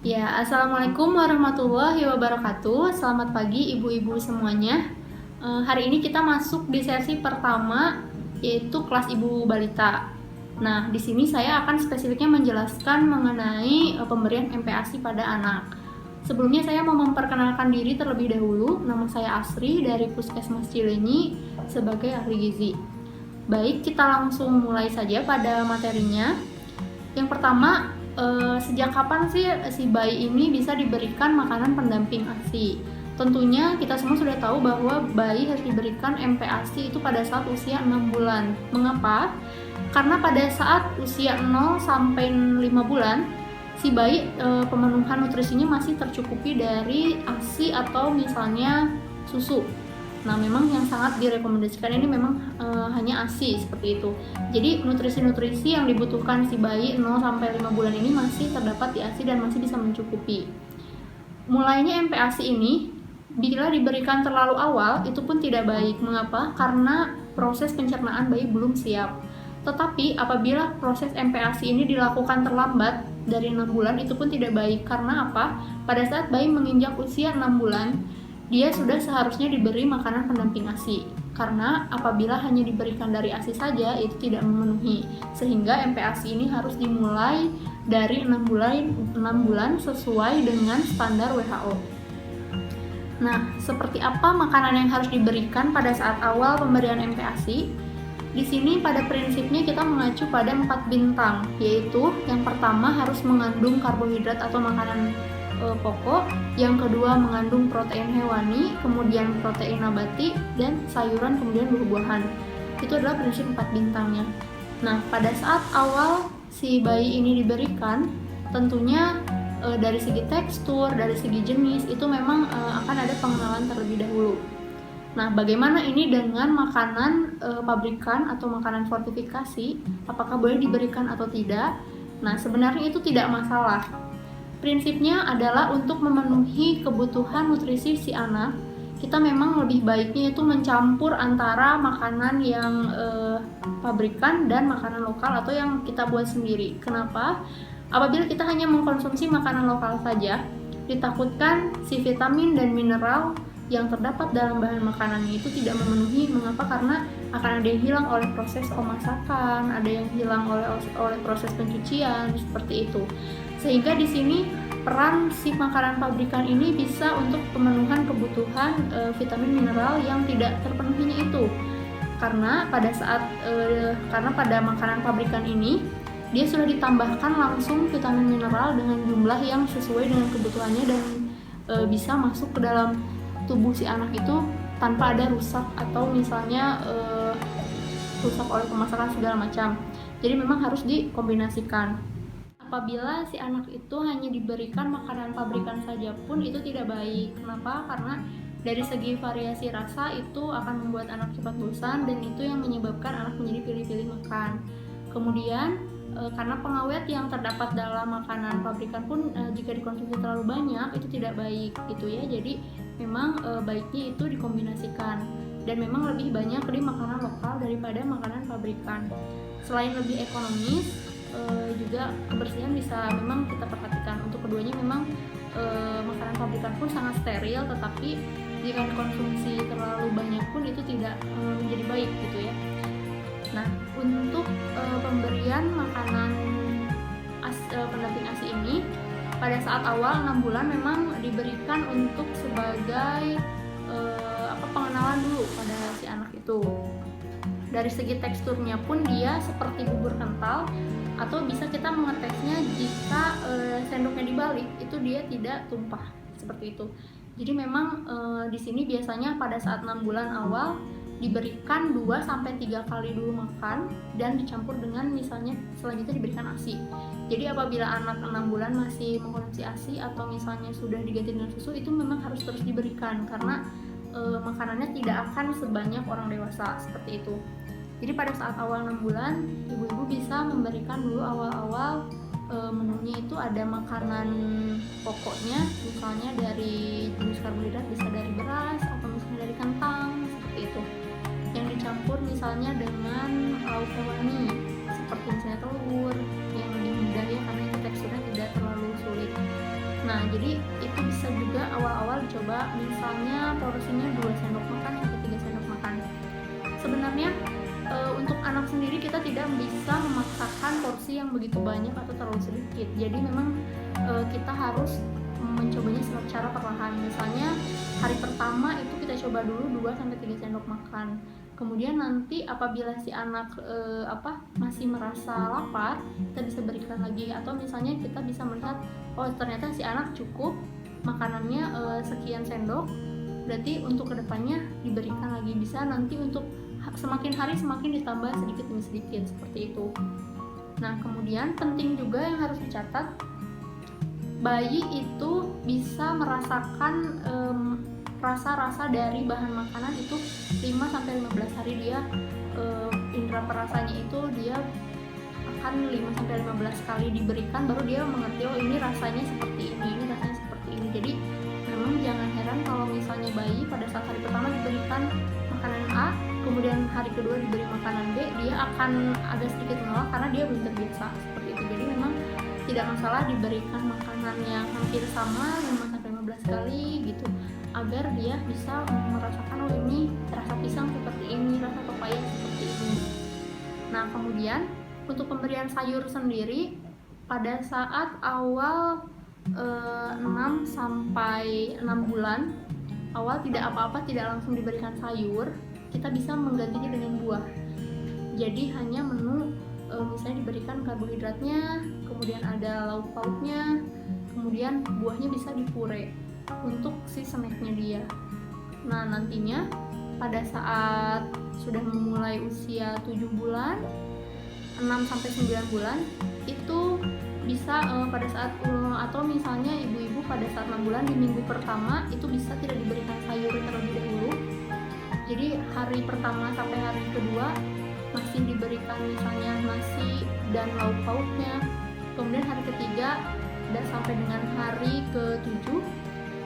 Ya, Assalamualaikum warahmatullahi wabarakatuh. Selamat pagi ibu-ibu semuanya. Hari ini kita masuk di sesi pertama, yaitu kelas ibu balita. Nah, di sini saya akan spesifiknya menjelaskan mengenai pemberian MPASI pada anak. Sebelumnya saya mau memperkenalkan diri terlebih dahulu. Nama saya Asri dari Puskesmas Cileunyi sebagai ahli gizi. Baik, kita langsung mulai saja pada materinya. Yang pertama, sejak kapan sih si bayi ini bisa diberikan makanan pendamping ASI? Tentunya kita semua sudah tahu bahwa bayi harus diberikan MPASI itu pada saat usia 6 bulan. Mengapa? Karena pada saat usia 0 sampai 5 bulan, si bayi pemenuhan nutrisinya masih tercukupi dari ASI atau misalnya susu. Nah, memang yang sangat direkomendasikan ini memang hanya ASI seperti itu. Jadi nutrisi-nutrisi yang dibutuhkan si bayi 0 sampai 5 bulan ini masih terdapat di ASI dan masih bisa mencukupi. Mulainya MPASI ini bila diberikan terlalu awal itu pun tidak baik. Mengapa? Karena proses pencernaan bayi belum siap. Tetapi apabila proses MPASI ini dilakukan terlambat dari 6 bulan itu pun tidak baik. Karena apa? Pada saat bayi menginjak usia 6 bulan, dia sudah seharusnya diberi makanan pendamping ASI. Karena apabila hanya diberikan dari ASI saja itu tidak memenuhi. Sehingga MPASI ini harus dimulai dari 6 bulan sesuai dengan standar WHO. Nah, seperti apa makanan yang harus diberikan pada saat awal pemberian MPASI? Di sini pada prinsipnya kita mengacu pada 4 bintang, yaitu yang pertama harus mengandung karbohidrat atau makanan pokok, yang kedua mengandung protein hewani, kemudian protein nabati, dan sayuran, kemudian buah-buahan. Itu adalah prinsip 4 bintangnya. Nah, pada saat awal si bayi ini diberikan, tentunya dari segi tekstur, dari segi jenis, itu memang akan ada pengenalan terlebih dahulu. Nah, bagaimana ini dengan makanan pabrikan atau makanan fortifikasi? Apakah boleh diberikan atau tidak? Nah, sebenarnya itu tidak masalah. Prinsipnya adalah untuk memenuhi kebutuhan nutrisi si anak, kita memang lebih baiknya itu mencampur antara makanan yang pabrikan dan makanan lokal atau yang kita buat sendiri. Kenapa? Apabila kita hanya mengkonsumsi makanan lokal saja, ditakutkan si vitamin dan mineral yang terdapat dalam bahan makanannya itu tidak memenuhi. Mengapa? Karena akan ada yang hilang oleh proses pemasakan, ada yang hilang oleh proses pencucian, seperti itu. Sehingga di sini peran si makanan pabrikan ini bisa untuk pemenuhan kebutuhan vitamin mineral yang tidak terpenuhinya itu. Karena pada makanan pabrikan ini dia sudah ditambahkan langsung vitamin mineral dengan jumlah yang sesuai dengan kebutuhannya dan bisa masuk ke dalam tubuh si anak itu tanpa ada rusak atau misalnya rusak oleh pemasakan segala macam. Jadi memang harus dikombinasikan. Apabila si anak itu hanya diberikan makanan pabrikan saja pun itu tidak baik. Kenapa? Karena dari segi variasi rasa itu akan membuat anak cepat bosan dan itu yang menyebabkan anak menjadi pilih-pilih makan. Kemudian karena pengawet yang terdapat dalam makanan pabrikan pun jika dikonsumsi terlalu banyak itu tidak baik gitu ya. Jadi memang baiknya itu dikombinasikan dan memang lebih banyak di makanan lokal daripada makanan pabrikan. Selain lebih ekonomis, juga kebersihan bisa memang kita perhatikan. Untuk keduanya memang makanan pabrikan pun sangat steril, tetapi jika dikonsumsi terlalu banyak pun itu tidak menjadi baik gitu ya. Nah, untuk pemberian makanan pendamping ASI ini pada saat awal 6 bulan memang diberikan untuk sebagai pengenalan dulu pada si anak itu. Dari segi teksturnya pun dia seperti bubur kental, atau bisa kita mengetesnya jika sendoknya dibalik itu dia tidak tumpah seperti itu. Jadi memang di sini biasanya pada saat 6 bulan awal diberikan 2 sampai 3 kali dulu makan dan dicampur dengan misalnya selanjutnya diberikan ASI. Jadi apabila anak 6 bulan masih mengkonsumsi ASI atau misalnya sudah diganti dengan susu, itu memang harus terus diberikan karena makanannya tidak akan sebanyak orang dewasa seperti itu. Jadi pada saat awal 6 bulan, ibu-ibu bisa memberikan dulu awal-awal menunya itu ada makanan pokoknya, misalnya dari jenis karbohidrat bisa dari beras atau misalnya dari kentang seperti itu. Yang dicampur misalnya dengan lauk hewani seperti misalnya telur yang lebih mudah ya karena itu teksturnya tidak terlalu sulit. Nah, jadi itu bisa juga awal-awal dicoba, misalnya porsinya 2 sendok makan sampai 3 sendok makan. Sebenarnya untuk anak sendiri kita tidak bisa memaksakan porsi yang begitu banyak atau terlalu sedikit. Jadi memang kita harus mencobanya secara perlahan. Misalnya hari pertama itu kita coba dulu 2 sampai 3 sendok makan. Kemudian nanti apabila si anak masih merasa lapar, kita bisa berikan lagi, atau misalnya kita bisa melihat oh ternyata si anak cukup makanannya sekian sendok, berarti untuk kedepannya diberikan lagi, bisa nanti untuk semakin hari semakin ditambah sedikit demi sedikit seperti itu. Nah, kemudian penting juga yang harus dicatat, bayi itu bisa merasakan rasa-rasa dari bahan makanan itu 5-15 hari. Dia indera perasanya itu dia akan 5-15 kali diberikan, baru dia mengerti oh ini rasanya seperti ini rasanya seperti ini. Jadi memang jangan heran kalau misalnya bayi pada saat hari pertama diberikan makanan A, kemudian hari kedua diberi makanan B, dia akan agak sedikit menolak karena dia belum terbiasa seperti itu. Jadi memang tidak masalah diberikan makanan yang hampir sama 5-15 kali gitu, agar dia bisa merasakan oh ini rasa pisang seperti ini, rasa pepaya seperti ini. Nah, kemudian untuk pemberian sayur sendiri pada saat awal 6 sampai 6 bulan awal tidak apa-apa, tidak langsung diberikan sayur, kita bisa menggantinya dengan buah. Jadi hanya menu misalnya diberikan karbohidratnya, kemudian ada lauk pauknya, kemudian buahnya bisa dipure untuk si snacknya dia. Nah, nantinya pada saat sudah memulai usia 7 bulan, 6 sampai 9 bulan itu bisa pada saat atau misalnya ibu-ibu pada saat 6 bulan di minggu pertama itu bisa tidak diberikan sayur terlebih dahulu. Jadi hari pertama sampai hari kedua masih diberikan misalnya nasi dan lauk pauknya. Kemudian hari ketiga dan sampai dengan hari ke-7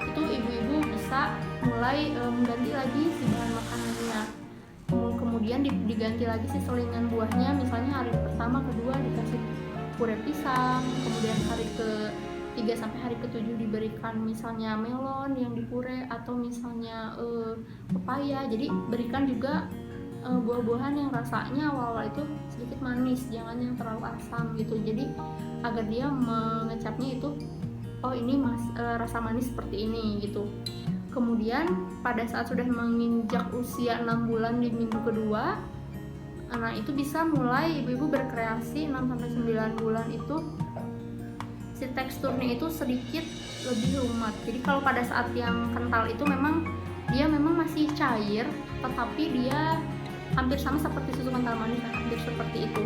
itu ibu-ibu bisa mulai mengganti lagi si bahan makanannya. Kemudian diganti lagi si selingan buahnya, misalnya hari pertama kedua dikasih pure pisang, kemudian hari ke-3 sampai hari ke-7 diberikan misalnya melon yang dipure atau misalnya pepaya. Jadi berikan juga buah-buahan yang rasanya awal-awal itu sedikit manis, jangan yang terlalu asam gitu. Jadi agar dia mengecapnya itu oh ini rasa manis seperti ini gitu. Kemudian pada saat sudah menginjak usia 6 bulan di minggu kedua, nah itu bisa mulai ibu-ibu berkreasi. 6-9 bulan itu si teksturnya itu sedikit lebih lumat. Jadi kalau pada saat yang kental itu memang masih cair, tetapi dia hampir sama seperti susu kental manis, hampir seperti itu.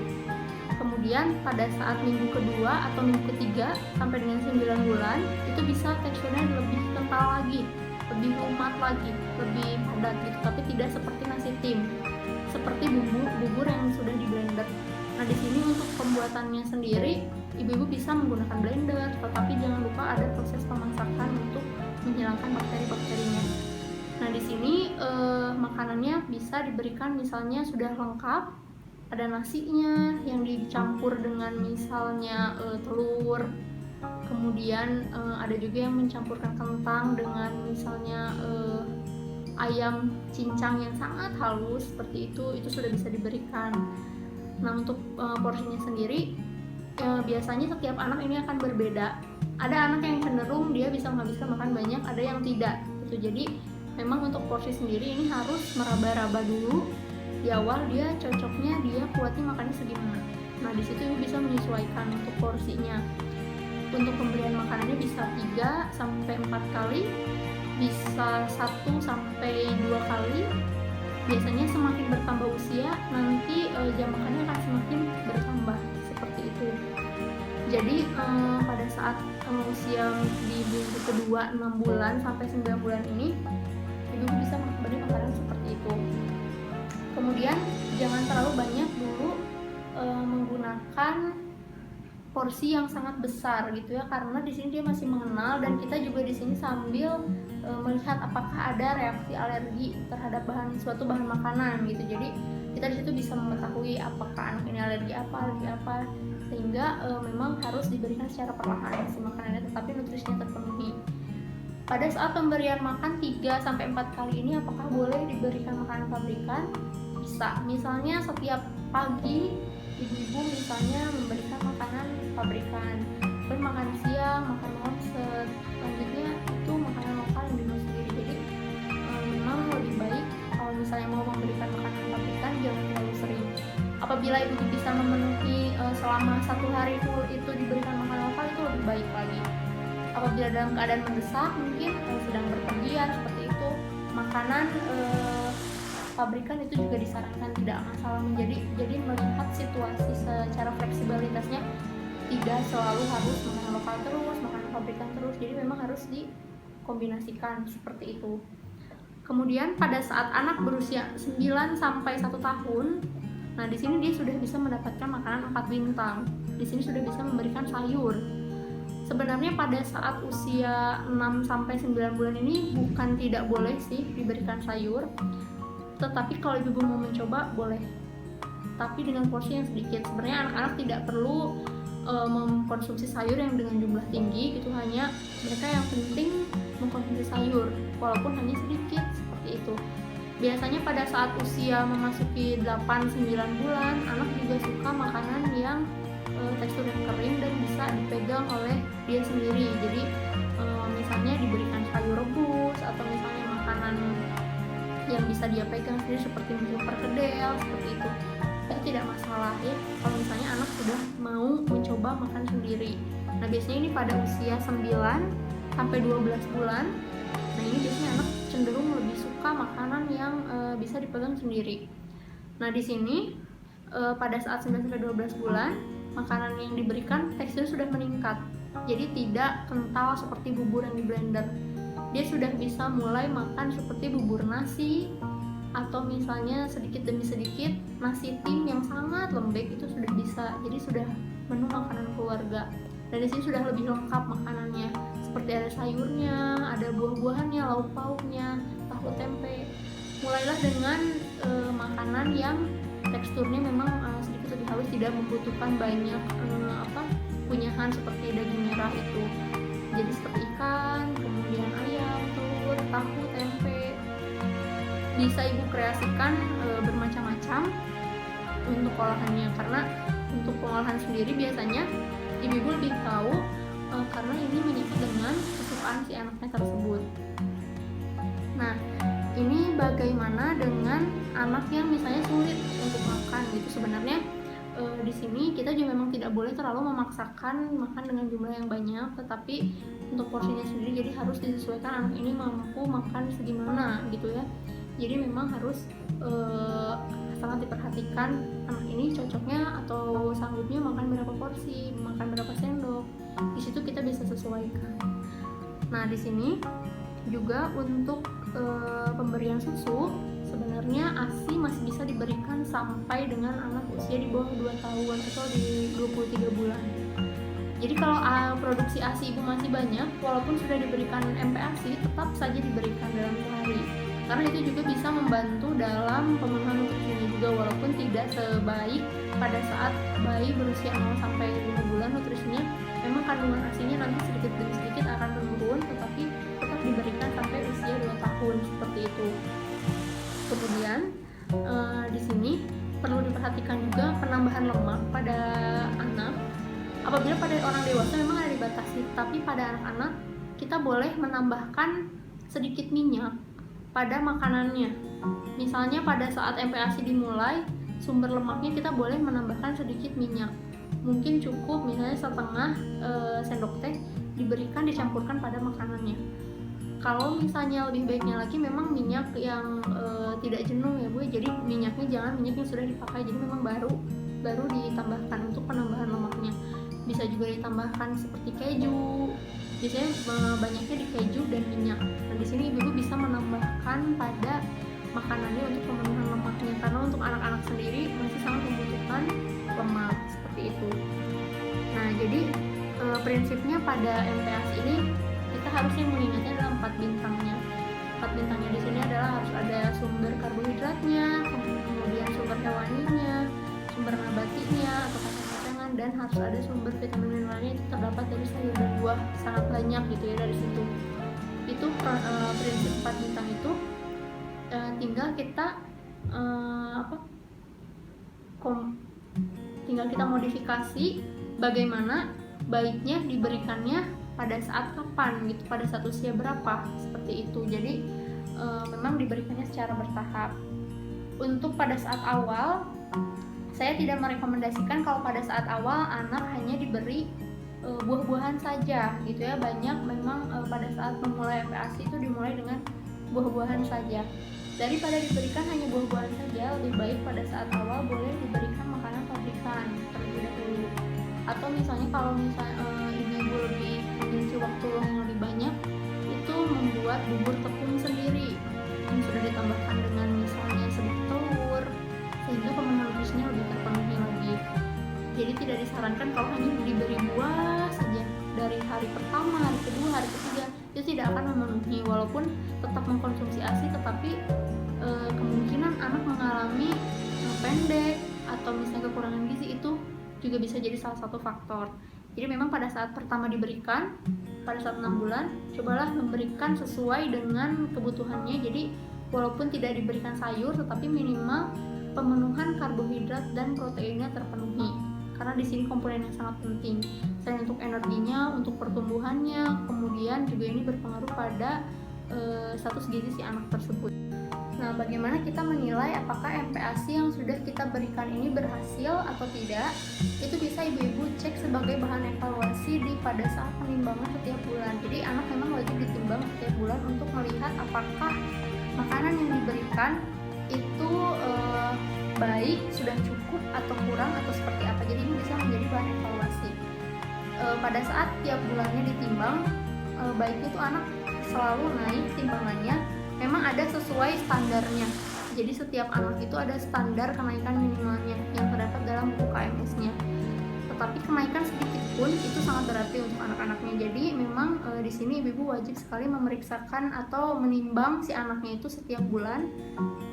Kemudian pada saat minggu kedua atau minggu ketiga sampai dengan 9 bulan itu bisa teksturnya lebih kental lagi, lebih lumat lagi, lebih padat gitu, tapi tidak seperti nasi tim, seperti bubur yang sudah di blender. Nah, di sini untuk pembuatannya sendiri ibu-ibu bisa menggunakan blender, tetapi jangan lupa ada proses pemasakan untuk menghilangkan bakteri-bakterinya. Nah, di sini makanannya bisa diberikan misalnya sudah lengkap, ada nasinya yang dicampur dengan misalnya telur, kemudian ada juga yang mencampurkan kentang dengan misalnya ayam cincang yang sangat halus seperti itu sudah bisa diberikan. Nah, untuk porsinya sendiri biasanya setiap anak ini akan berbeda. Ada anak yang cenderung dia bisa menghabiskan makan banyak, ada yang tidak gitu. Jadi memang untuk porsi sendiri ini harus meraba-raba dulu di awal, dia cocoknya dia kuatnya makannya segimana. Nah, di situ ibu bisa menyesuaikan untuk porsinya. Untuk pemberian makanannya bisa 3-4 kali, bisa 1-2 kali. Biasanya semakin bertambah usia, nanti jam makannya akan semakin bertambah seperti itu. Jadi pada saat usia di minggu kedua 6 bulan sampai 9 bulan ini, ibu bisa memberi makanan seperti itu. Kemudian jangan terlalu banyak dulu menggunakan porsi yang sangat besar gitu ya, karena di sini dia masih mengenal dan kita juga di sini sambil melihat apakah ada reaksi alergi terhadap suatu bahan makanan gitu. Jadi kita di situ bisa mengetahui apakah anak ini alergi apa, sehingga memang harus diberikan secara perlahan si makanannya, tetapi nutrisinya terpenuhi. Pada saat pemberian makan 3-4 kali ini apakah boleh diberikan makanan pabrikan? Bisa. Misalnya setiap pagi ibu-ibu misalnya memberikan makanan pabrikan, terus makan siang, makan malam, selanjutnya itu makanan lokal yang dimasak sendiri. Jadi memang lebih baik kalau misalnya mau memberikan makanan pabrikan jangan terlalu sering. Apabila ibu bisa memenuhi selama 1 hari full itu diberikan makanan lokal, itu lebih baik lagi. Apabila dalam keadaan mendesak, mungkin sedang berpergian seperti itu, makanan pabrikan itu juga disarankan, tidak masalah. Jadi melihat situasi secara fleksibilitasnya, tidak selalu harus makanan lokal terus, makanan pabrikan terus. Jadi memang harus dikombinasikan seperti itu. Kemudian pada saat anak berusia 9 sampai 1 tahun, nah di sini dia sudah bisa mendapatkan makanan 4 bintang. Di sini sudah bisa memberikan sayur. Sebenarnya pada saat usia 6 sampai 9 bulan ini bukan tidak boleh sih diberikan sayur. Tetapi kalau ibu mau mencoba boleh. Tapi dengan porsi yang sedikit. Sebenarnya anak-anak tidak perlu mengkonsumsi sayur yang dengan jumlah tinggi, itu hanya mereka yang penting mengkonsumsi sayur walaupun hanya sedikit seperti itu. Biasanya pada saat usia memasuki 8-9 bulan, anak juga suka makanan yang tekstur yang kering dan bisa dipegang oleh dia sendiri. Jadi misalnya diberikan sayur rebus atau misalnya makanan yang bisa dia pegang sendiri seperti mungkin perkedel seperti itu tidak masalah ya kalau misalnya anak sudah mau mencoba makan sendiri. Nah biasanya ini pada usia 9 sampai 12 bulan. Nah ini biasanya anak cenderung lebih suka makanan yang bisa dipegang sendiri. Nah di sini pada saat 9 sampai 12 bulan makanan yang diberikan teksturnya sudah meningkat. Jadi tidak kental seperti bubur yang di blender. Dia sudah bisa mulai makan seperti bubur nasi atau misalnya sedikit demi sedikit nasi tim yang sangat lembek itu sudah bisa. Jadi sudah menu makanan keluarga. Dan di sini sudah lebih lengkap makanannya. Seperti ada sayurnya, ada buah-buahannya, lauk pauknya, tahu tempe. Mulailah dengan makanan yang teksturnya memang sedikit lebih halus, tidak membutuhkan banyak kunyahan seperti daging merah itu. Jadi seperti ikan, kemudian ayam, telur, tahu, tempe. Bisa ibu kreasikan bermacam-macam untuk olahannya, karena untuk pengolahan sendiri biasanya ibu lebih tahu karena ini menyangkut dengan kesukaan si anaknya tersebut. Nah, ini bagaimana dengan anak yang misalnya sulit untuk makan gitu. Sebenarnya di sini kita juga memang tidak boleh terlalu memaksakan makan dengan jumlah yang banyak, tetapi untuk porsinya sendiri jadi harus disesuaikan anak ini mampu makan segimana gitu ya. Jadi memang harus sangat diperhatikan anak ini cocoknya atau sanggupnya makan berapa porsi, makan berapa sendok. Di situ kita bisa sesuaikan. Nah, di sini juga untuk pemberian susu, sebenarnya ASI masih bisa diberikan sampai dengan anak usia di bawah 2 tahun atau di 23 bulan. Jadi kalau produksi ASI ibu masih banyak, walaupun sudah diberikan MPASI, tetap saja diberikan dalam sehari. Karena itu juga bisa membantu dalam pemenuhan nutrisinya juga, walaupun tidak sebaik pada saat bayi berusia 0 sampai 5 bulan. Nutrisinya memang kandungan ASI-nya nanti sedikit demi sedikit akan menurun, tetapi tetap diberikan sampai usia 2 tahun seperti itu. Kemudian di sini perlu diperhatikan juga penambahan lemak pada anak. Apabila pada orang dewasa memang ada dibatasi, tapi pada anak-anak kita boleh menambahkan sedikit minyak pada makanannya. Misalnya pada saat MPASI dimulai, sumber lemaknya kita boleh menambahkan sedikit minyak. Mungkin cukup misalnya setengah sendok teh diberikan, dicampurkan pada makanannya. Kalau misalnya lebih baiknya lagi memang minyak yang tidak jenuh ya Bu. Jadi minyaknya jangan minyak yang sudah dipakai. Jadi memang baru ditambahkan untuk penambahan lemaknya. Bisa juga ditambahkan seperti keju. Biasanya banyaknya di keju dan minyak. Dan di sini ibu bisa menambahkan pada makanannya untuk pemenuhan lemaknya, karena untuk anak-anak sendiri masih sangat membutuhkan lemak seperti itu. Nah, jadi prinsipnya pada MPASI ini kita harusnya mengingatnya adalah 4 bintangnya. 4 bintangnya di sini adalah harus ada sumber karbohidratnya, kemudian sumber hewaninya, sumber nabatinya atau kacang-kacangan, dan harus ada sumber vitamin mineralnya itu terdapat dari sayur dan buah, sangat banyak gitu ya dari situ. Itu prinsip 4 bintang itu tinggal kita tinggal kita modifikasi bagaimana baiknya diberikannya pada saat kapan gitu, pada saat usia berapa, seperti itu. Jadi memang diberikannya secara bertahap. Untuk pada saat awal, saya tidak merekomendasikan kalau pada saat awal anak hanya diberi buah-buahan saja gitu ya. Banyak memang pada saat memulai MPASI itu dimulai dengan buah-buahan saja. Daripada diberikan hanya buah-buahan saja, lebih baik pada saat awal boleh diberikan makanan pabrikan terlebih dahulu. Atau misalnya kalau ibu-ibu lebih memiliki waktu yang lebih banyak, itu membuat bubur tepung sendiri yang sudah ditambahkan dengan misalnya sedikit telur, sehingga pemenuhan nutrisinya lebih terpenuhi lagi. Jadi tidak disarankan kalau hanya diberi buah saja dari hari pertama, hari kedua, hari ketiga, itu tidak akan memenuhi. Walaupun tetap mengkonsumsi ASI, tetapi kemungkinan anak mengalami pendek atau misalnya kekurangan gizi itu juga bisa jadi salah satu faktor. Jadi memang pada saat pertama diberikan, pada saat 6 bulan, cobalah memberikan sesuai dengan kebutuhannya. Jadi walaupun tidak diberikan sayur, tetapi minimal pemenuhan karbohidrat dan proteinnya terpenuhi. Karena di sini komponen yang sangat penting. Selain untuk energinya, untuk pertumbuhannya, kemudian juga ini berpengaruh pada status gizi si anak tersebut. Nah, bagaimana kita menilai apakah MPASI yang sudah kita berikan ini berhasil atau tidak? Itu bisa ibu-ibu cek sebagai bahan evaluasi pada saat penimbangan setiap bulan. Jadi anak memang wajib ditimbang setiap bulan untuk melihat apakah makanan yang diberikan itu baik, sudah cukup atau kurang atau seperti apa. Jadi ini bisa menjadi bahan evaluasi. Pada saat tiap bulannya ditimbang, baiknya itu anak selalu naik timbangannya. Memang ada sesuai standarnya. Jadi setiap anak itu ada standar kenaikan minimalnya yang terdapat dalam buku KMS-nya. Tetapi kenaikan sedikit pun itu sangat berarti untuk anak-anaknya. Jadi memang di sini ibu wajib sekali memeriksakan atau menimbang si anaknya itu setiap bulan,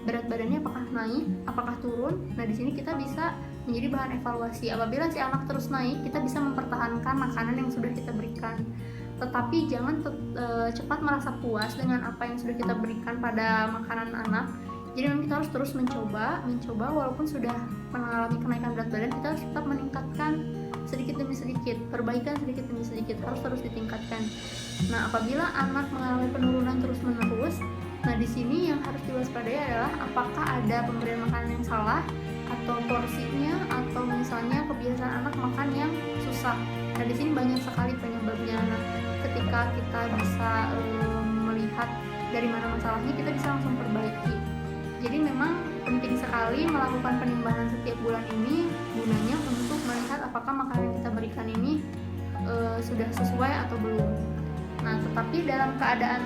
berat badannya apakah naik, apakah turun. Nah, di sini kita bisa menjadi bahan evaluasi. Apabila si anak terus naik, kita bisa mempertahankan makanan yang sudah kita berikan. Tetapi jangan cepat merasa puas dengan apa yang sudah kita berikan pada makanan anak. Jadi memang kita harus terus mencoba walaupun sudah mengalami kenaikan berat badan, kita harus tetap meningkatkan sedikit demi sedikit, perbaikan sedikit demi sedikit, harus terus ditingkatkan. Nah, apabila anak mengalami penurunan terus-menerus, nah di sini yang harus diwaspadai adalah apakah ada pemberian makanan yang salah, atau porsinya, atau misalnya kebiasaan anak makan yang susah. Nah, di sini banyak sekali penyebabnya. Nah, ketika kita bisa melihat dari mana masalahnya, kita bisa langsung perbaiki. Jadi memang penting sekali melakukan penimbangan setiap bulan ini, gunanya untuk melihat apakah makanan yang kita berikan ini sudah sesuai atau belum. Nah, tetapi dalam keadaan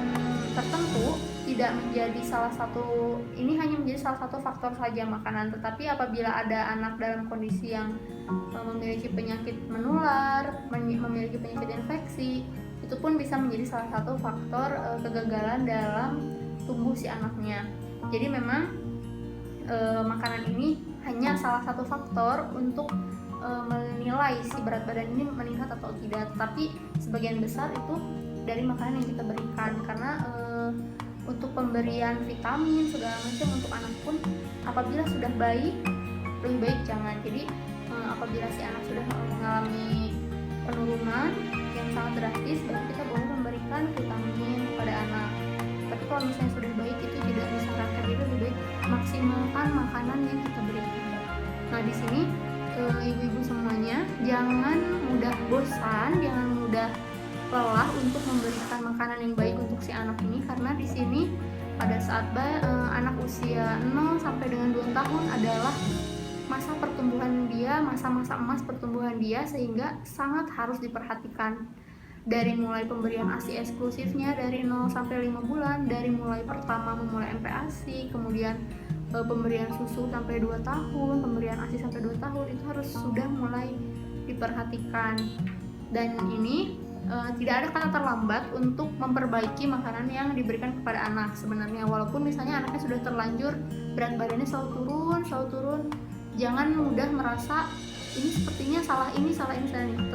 tertentu tidak menjadi salah satu, ini hanya menjadi salah satu faktor saja makanan. Tetapi apabila ada anak dalam kondisi yang memiliki penyakit menular, memiliki penyakit infeksi, itu pun bisa menjadi salah satu faktor kegagalan dalam tumbuh si anaknya. Jadi memang makanan ini hanya salah satu faktor untuk menilai si berat badan ini meningkat atau tidak. Tapi sebagian besar itu dari makanan yang kita berikan. Karena untuk pemberian vitamin segala macam untuk anak pun apabila sudah baik, lebih baik jangan. Jadi apabila si anak sudah mengalami penurunan yang sangat drastis, baru kita boleh memberikan vitamin kepada anak. Tapi kalau misalnya sudah baik, itu tidak disarankan. Jadi lebih baik maksimalkan makanan yang kita berikan. Nah, di sini ibu-ibu semuanya jangan mudah bosan, jangan mudah lelah untuk memberikan makanan yang baik untuk si anak ini, karena di sini pada saat anak usia 0 sampai dengan 2 tahun adalah masa pertumbuhan dia, masa-masa emas pertumbuhan dia, sehingga sangat harus diperhatikan. Dari mulai pemberian ASI eksklusifnya dari 0 sampai 5 bulan, dari mulai pertama memulai MPASI, kemudian pemberian susu sampai 2 tahun, pemberian ASI sampai 2 tahun, itu harus sudah mulai diperhatikan. Dan ini tidak ada kata terlambat untuk memperbaiki makanan yang diberikan kepada anak sebenarnya. Walaupun misalnya anaknya sudah terlanjur berat badannya selalu turun, jangan mudah merasa ini sepertinya salah ini.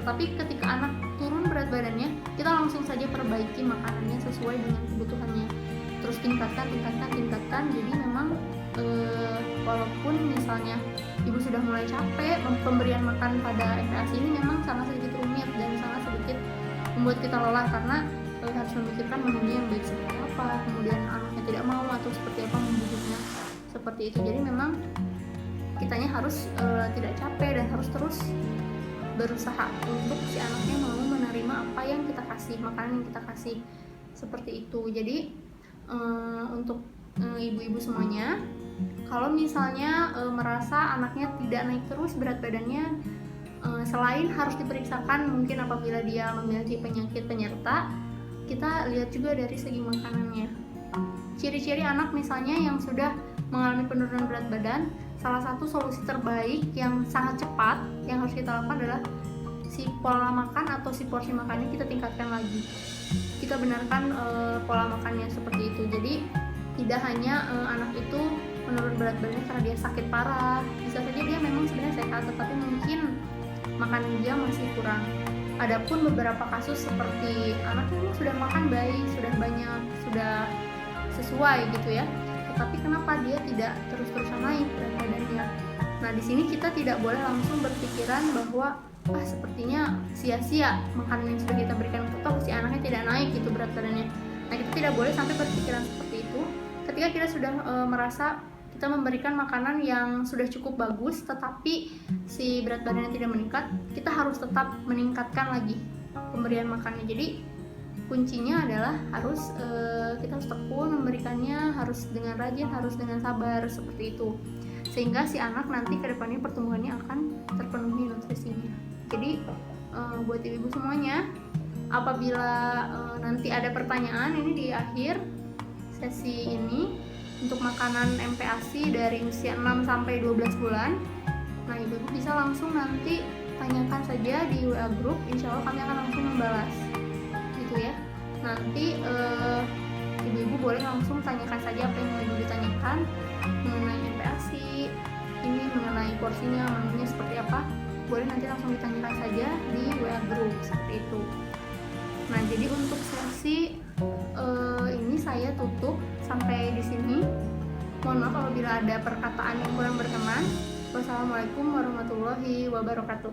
Tetapi ketika anak turun berat berat badannya, kita langsung saja perbaiki makanannya sesuai dengan kebutuhannya. Terus tingkatkan. Jadi memang walaupun misalnya ibu sudah mulai capek, pemberian makan pada MPASI ini memang sangat sedikit rumit dan sangat sedikit membuat kita lelah, karena harus memikirkan menunya yang baik seperti apa, kemudian anaknya tidak mau atau seperti apa membujuknya seperti itu. Jadi memang kitanya harus tidak capek dan harus terus berusaha untuk si anaknya mau menerima apa yang kita kasih, makanan yang kita kasih seperti itu. Jadi untuk ibu-ibu semuanya, kalau misalnya merasa anaknya tidak naik terus berat badannya, selain harus diperiksakan mungkin apabila dia memiliki penyakit penyerta, kita lihat juga dari segi makanannya. Ciri-ciri anak misalnya yang sudah mengalami penurunan berat badan, salah satu solusi terbaik yang sangat cepat yang harus kita lakukan adalah si pola makan atau si porsi makannya kita tingkatkan lagi. Kita benarkan pola makannya seperti itu. Jadi tidak hanya anak itu menurun berat badannya karena dia sakit parah, bisa saja dia memang sebenarnya sehat tetapi mungkin makanan dia masih kurang. Adapun beberapa kasus seperti anaknya sudah makan baik, sudah banyak, sudah sesuai gitu ya, tetapi kenapa dia tidak terus-terusan naik berat badannya? Nah, di sini kita tidak boleh langsung berpikiran bahwa sepertinya sia-sia makanan yang sudah kita berikan ke si anaknya tidak naik gitu berat badannya. Nah, kita tidak boleh sampai berpikiran seperti itu. Ketika kita sudah merasa kita memberikan makanan yang sudah cukup bagus tetapi si berat badannya tidak meningkat, kita harus tetap meningkatkan lagi pemberian makannya. Jadi kuncinya adalah kita harus tekun memberikannya, harus dengan rajin, harus dengan sabar seperti itu, sehingga si anak nanti ke depannya pertumbuhannya akan terpenuhi nutrisinya. Jadi buat ibu-ibu semuanya, apabila nanti ada pertanyaan ini di akhir sesi ini untuk makanan MPASI dari usia 6 sampai 12 bulan, nah ibu-ibu bisa langsung nanti tanyakan saja di WA group, insya Allah kami akan langsung membalas gitu ya. Nanti ibu-ibu boleh langsung tanyakan saja apa yang ibu ditanyakan mengenai MPASI ini, mengenai porsinya, menunya seperti apa, boleh nanti langsung ditanyakan saja di WA group seperti itu. Nah, jadi untuk sesi ini saya tutup sampai di sini. Mohon maaf apabila ada perkataan yang kurang berkenan. Wassalamualaikum warahmatullahi wabarakatuh.